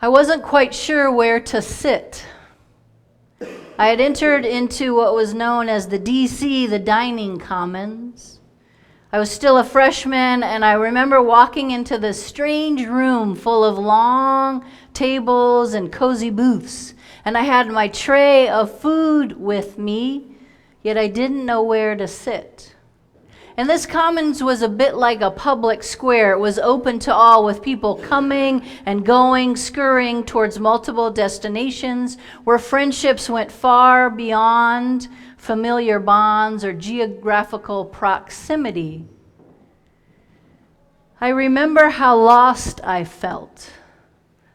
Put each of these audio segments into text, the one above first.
I wasn't quite sure where to sit. I had entered into what was known as the DC, the Dining Commons. I was still a freshman, and I remember walking into this strange room full of long tables and cozy booths. And I had my tray of food with me, yet I didn't know where to sit. And this commons was a bit like a public square. It was open to all, with people coming and going, scurrying towards multiple destinations, where friendships went far beyond familiar bonds or geographical proximity. I remember how lost I felt,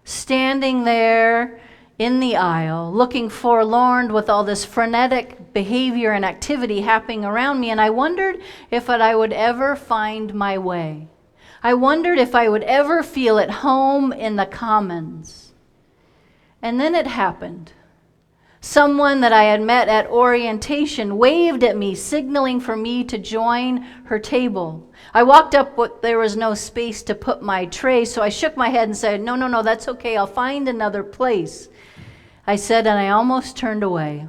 standing there in the aisle, looking forlorn with all this frenetic behavior and activity happening around me, and I wondered if I would ever find my way. I wondered if I would ever feel at home in the commons. And then it happened. Someone that I had met at orientation waved at me, signaling for me to join her table. I walked up, but there was no space to put my tray, so I shook my head and said, No, that's okay, I'll find another place. I said, and I almost turned away.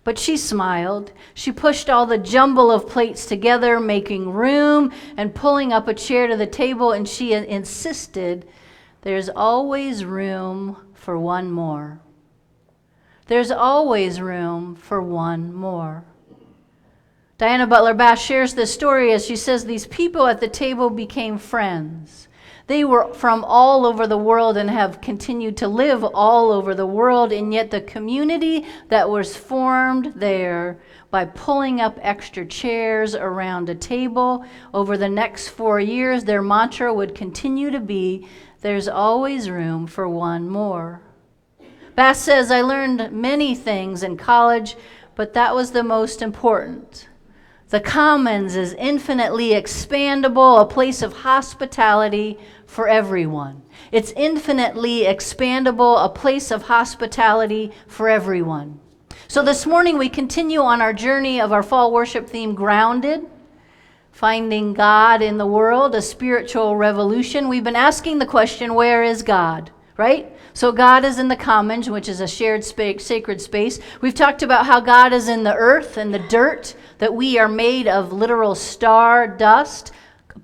But she smiled. She pushed all the jumble of plates together, making room and pulling up a chair to the table, and she insisted, there's always room for one more. There's always room for one more. Diana Butler Bass shares this story as she says these people at the table became friends. They were from all over the world and have continued to live all over the world, and yet the community that was formed there by pulling up extra chairs around a table over the next 4 years, their mantra would continue to be, there's always room for one more. Bass says, I learned many things in college, but that was the most important. The Commons is infinitely expandable, a place of hospitality for everyone. It's infinitely expandable, a place of hospitality for everyone. So this morning we continue on our journey of our fall worship theme, Grounded, finding God in the world, a spiritual revolution. We've been asking the question, where is God? Right? So God is in the commons, which is a shared sacred space. We've talked about how God is in the earth and the dirt, that we are made of literal star dust,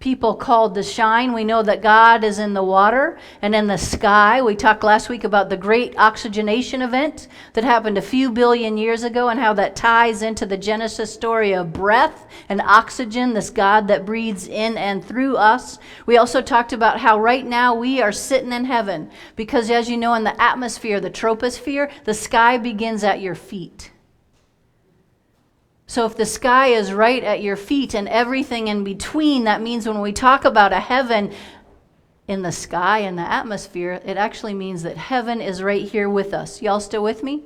people called to shine. We know that God is in the water and in the sky. We talked last week about the great oxygenation event that happened a few billion years ago and how that ties into the Genesis story of breath and oxygen, this God that breathes in and through us. We also talked about how right now we are sitting in heaven because, as you know, in the atmosphere, the troposphere, the sky begins at your feet. So if the sky is right at your feet and everything in between, that means when we talk about a heaven in the sky, in the atmosphere, it actually means that heaven is right here with us. Y'all still with me?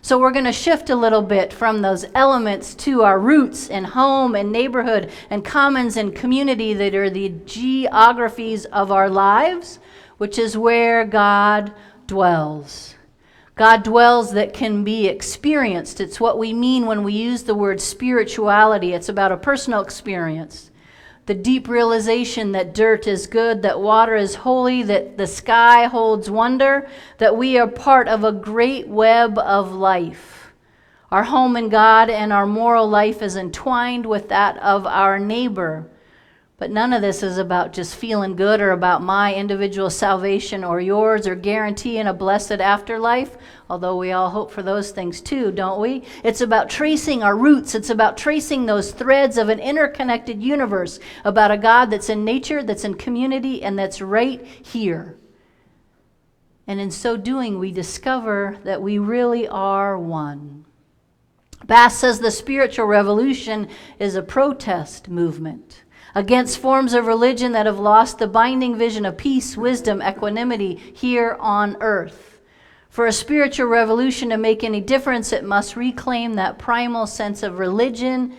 So we're going to shift a little bit from those elements to our roots and home and neighborhood and commons and community that are the geographies of our lives, which is where God dwells. God dwells that can be experienced. It's what we mean when we use the word spirituality. It's about a personal experience. The deep realization that dirt is good, that water is holy, that the sky holds wonder, that we are part of a great web of life. Our home in God and our moral life is entwined with that of our neighbor. But none of this is about just feeling good or about my individual salvation or yours or guaranteeing a blessed afterlife, although we all hope for those things too, don't we? It's about tracing our roots. It's about tracing those threads of an interconnected universe, about a God that's in nature, that's in community, and that's right here. And in so doing, we discover that we really are one. Bass says the spiritual revolution is a protest movement against forms of religion that have lost the binding vision of peace, wisdom, equanimity here on earth. For a spiritual revolution to make any difference, it must reclaim that primal sense of religion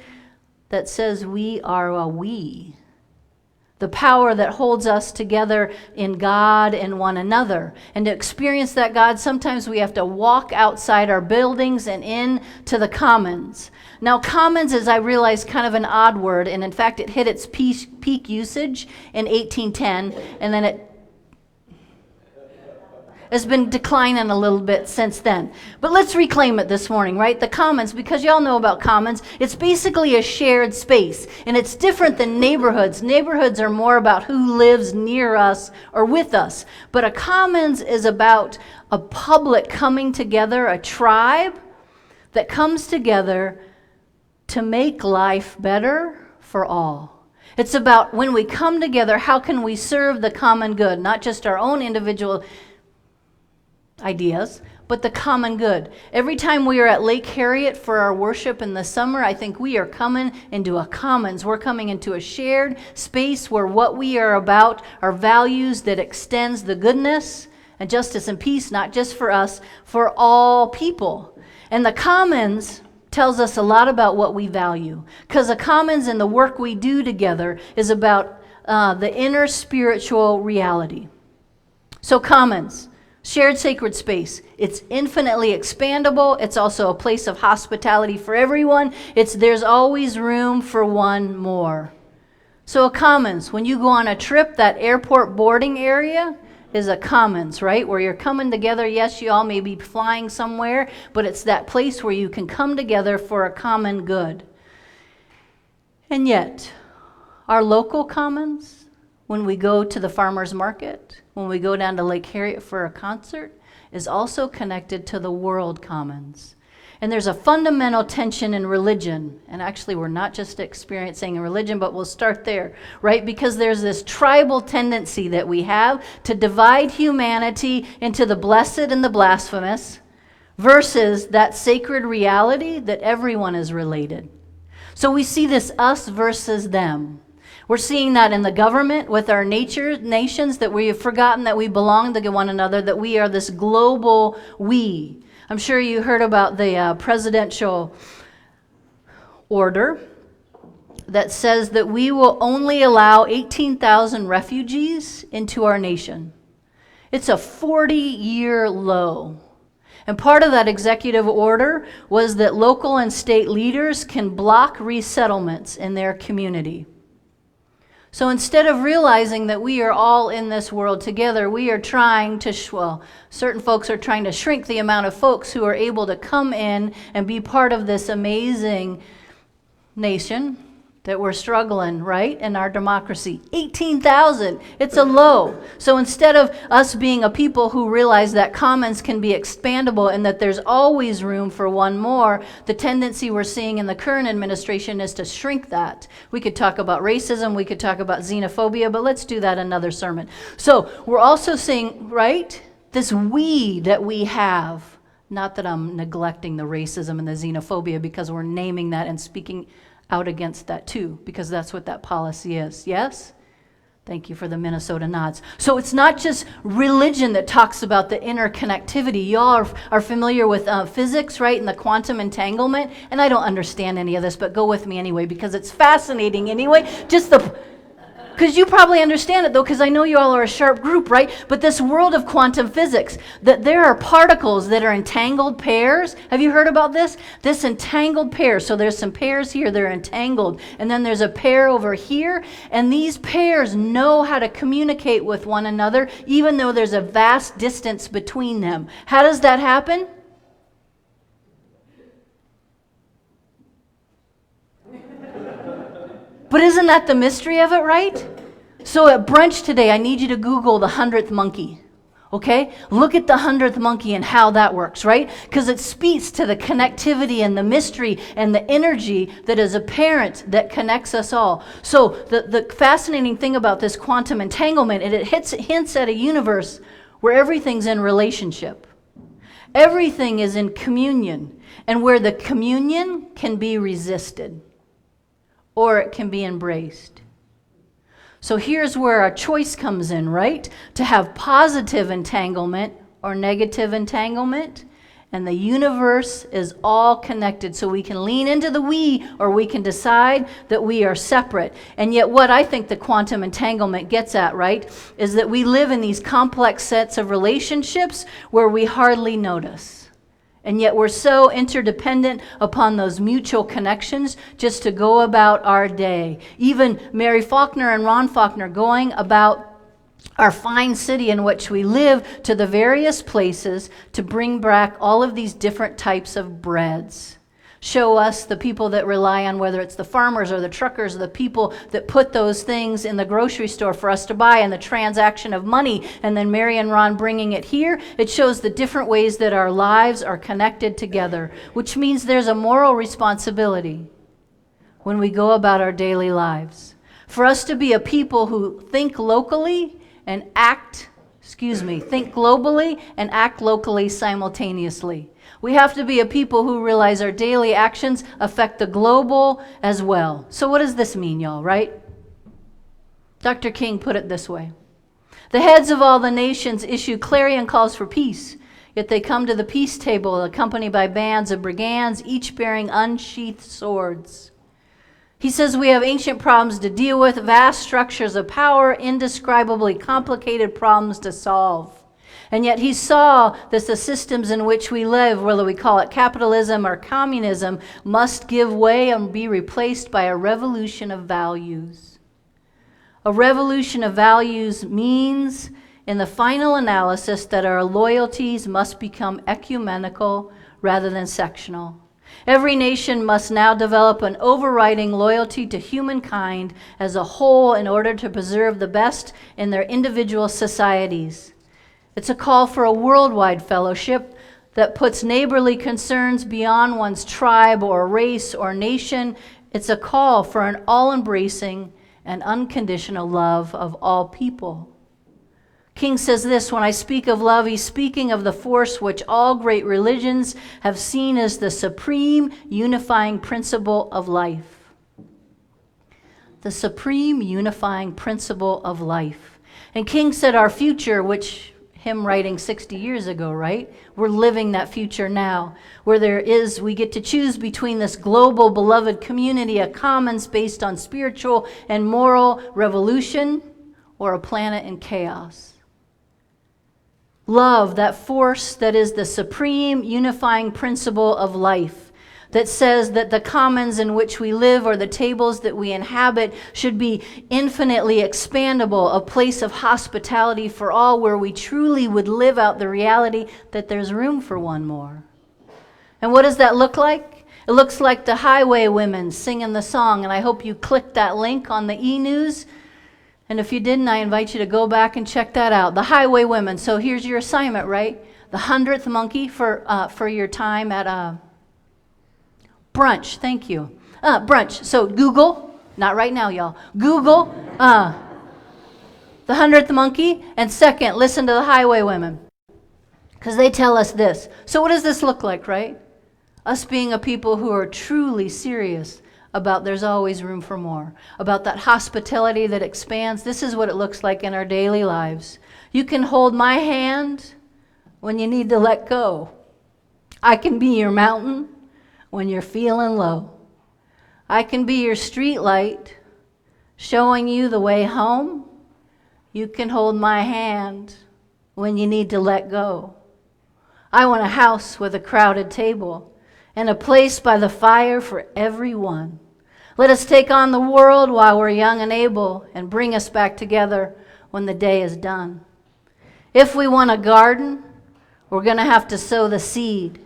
that says we are a we. The power that holds us together in God and one another. And to experience that God, sometimes we have to walk outside our buildings and into the commons. Now, commons is, I realize, kind of an odd word, and in fact, it hit its peak usage in 1810, and then has been declining a little bit since then. But let's reclaim it this morning, right? The commons, because y'all know about commons, it's basically a shared space. And it's different than neighborhoods. Neighborhoods are more about who lives near us or with us. But a commons is about a public coming together, a tribe that comes together to make life better for all. It's about when we come together, how can we serve the common good, not just our own individual ideas, but the common good. Every time we are at Lake Harriet for our worship in the summer, I think we are coming into a commons. We're coming into a shared space where what we are about are values that extends the goodness and justice and peace, not just for us, for all people. And the commons tells us a lot about what we value, because the commons and the work we do together is about the inner spiritual reality. So commons, shared sacred space. It's infinitely expandable. It's also a place of hospitality for everyone. There's always room for one more. So a commons, when you go on a trip, that airport boarding area is a commons, right? Where you're coming together. Yes, you all may be flying somewhere, but it's that place where you can come together for a common good. And yet, our local commons, when we go to the farmer's market, when we go down to Lake Harriet for a concert, is also connected to the world commons. And there's a fundamental tension in religion. And actually, we're not just experiencing religion, but we'll start there, right? Because there's this tribal tendency that we have to divide humanity into the blessed and the blasphemous versus that sacred reality that everyone is related. So we see this us versus them. We're seeing that in the government with our nations, that we have forgotten that we belong to one another, that we are this global we. I'm sure you heard about the presidential order that says that we will only allow 18,000 refugees into our nation. It's a 40-year low. And part of that executive order was that local and state leaders can block resettlements in their community. So instead of realizing that we are all in this world together, we are trying to, certain folks are trying to shrink the amount of folks who are able to come in and be part of this amazing nation that we're struggling, right, in our democracy. 18,000, it's a low. So instead of us being a people who realize that commons can be expandable and that there's always room for one more, the tendency we're seeing in the current administration is to shrink that. We could talk about racism, we could talk about xenophobia, but let's do that another sermon. So we're also seeing, right, this we that we have. Not that I'm neglecting the racism and the xenophobia, because we're naming that and speaking out against that too, because that's what that policy is. Yes? Thank you for the Minnesota nods. So it's not just religion that talks about the interconnectivity. Y'all are familiar with physics, right, and the quantum entanglement. And I don't understand any of this, but go with me anyway, because it's fascinating anyway. Because you probably understand it, though, because I know you all are a sharp group, right? But this world of quantum physics, that there are particles that are entangled pairs. Have you heard about this? This entangled pair. So there's some pairs here, they're entangled. And then there's a pair over here. And these pairs know how to communicate with one another, even though there's a vast distance between them. How does that happen? But isn't that the mystery of it, right? So at brunch today, I need you to Google the 100th monkey, okay? Look at the 100th monkey and how that works, right? Because it speaks to the connectivity and the mystery and the energy that is apparent that connects us all. So the fascinating thing about this quantum entanglement, it hints at a universe where everything's in relationship. Everything is in communion, and where the communion can be resisted, or it can be embraced. So here's where our choice comes in, right? To have positive entanglement or negative entanglement. And the universe is all connected. So we can lean into the we, or we can decide that we are separate. And yet what I think the quantum entanglement gets at, right, is that we live in these complex sets of relationships where we hardly notice. And yet we're so interdependent upon those mutual connections just to go about our day. Even Mary Faulkner and Ron Faulkner going about our fine city in which we live, to the various places to bring back all of these different types of breads. Show us the people that rely on, whether it's the farmers or the truckers, or the people that put those things in the grocery store for us to buy, and the transaction of money, and then Mary and Ron bringing it here. It shows the different ways that our lives are connected together, which means there's a moral responsibility when we go about our daily lives. For us to be a people who think locally and think globally and act locally simultaneously. We have to be a people who realize our daily actions affect the global as well. So what does this mean, y'all, right? Dr. King put it this way. The heads of all the nations issue clarion calls for peace, yet they come to the peace table accompanied by bands of brigands, each bearing unsheathed swords. He says we have ancient problems to deal with, vast structures of power, indescribably complicated problems to solve. And yet he saw that the systems in which we live, whether we call it capitalism or communism, must give way and be replaced by a revolution of values. A revolution of values means, in the final analysis, that our loyalties must become ecumenical rather than sectional. Every nation must now develop an overriding loyalty to humankind as a whole in order to preserve the best in their individual societies. It's a call for a worldwide fellowship that puts neighborly concerns beyond one's tribe or race or nation. It's a call for an all-embracing and unconditional love of all people. King says this, when I speak of love, he's speaking of the force which all great religions have seen as the supreme unifying principle of life. The supreme unifying principle of life. And King said our future, which him writing 60 years ago, right? We're living that future now, where we get to choose between this global beloved community, a commons based on spiritual and moral revolution, or a planet in chaos. Love, that force that is the supreme unifying principle of life, that says that the commons in which we live or the tables that we inhabit should be infinitely expandable, a place of hospitality for all, where we truly would live out the reality that there's room for one more. And what does that look like? It looks like the highway women singing the song, and I hope you clicked that link on the e-news. And if you didn't, I invite you to go back and check that out. The highway women. So here's your assignment, right? The 100th monkey for your time at brunch. Thank you. Brunch. So Google, not right now, y'all. Google the 100th monkey. And second, listen to the highway women, because they tell us this. So what does this look like, right? Us being a people who are truly serious about there's always room for more, about that hospitality that expands. This is what it looks like in our daily lives. You can hold my hand when you need to let go. I can be your mountain when you're feeling low. I can be your street light showing you the way home. You can hold my hand when you need to let go. I want a house with a crowded table and a place by the fire for everyone. Let us take on the world while we're young and able, and bring us back together when the day is done. If we want a garden, we're going to have to sow the seed,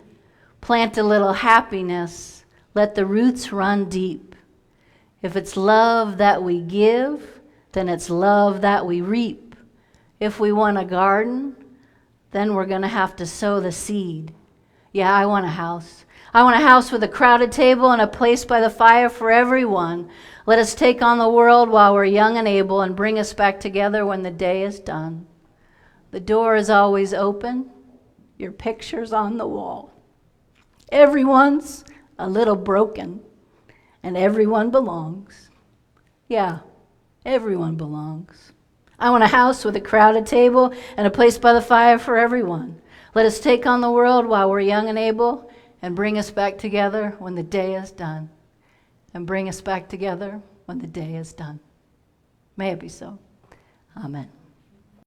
plant a little happiness, let the roots run deep. If it's love that we give, then it's love that we reap. If we want a garden, then we're going to have to sow the seed. Yeah, I want a house. I want a house with a crowded table and a place by the fire for everyone. Let us take on the world while we're young and able, and bring us back together when the day is done. The door is always open. Your picture's on the wall. Everyone's a little broken, and everyone belongs. Yeah, everyone belongs. I want a house with a crowded table and a place by the fire for everyone. Let us take on the world while we're young and able, and bring us back together when the day is done. And bring us back together when the day is done. May it be so. Amen.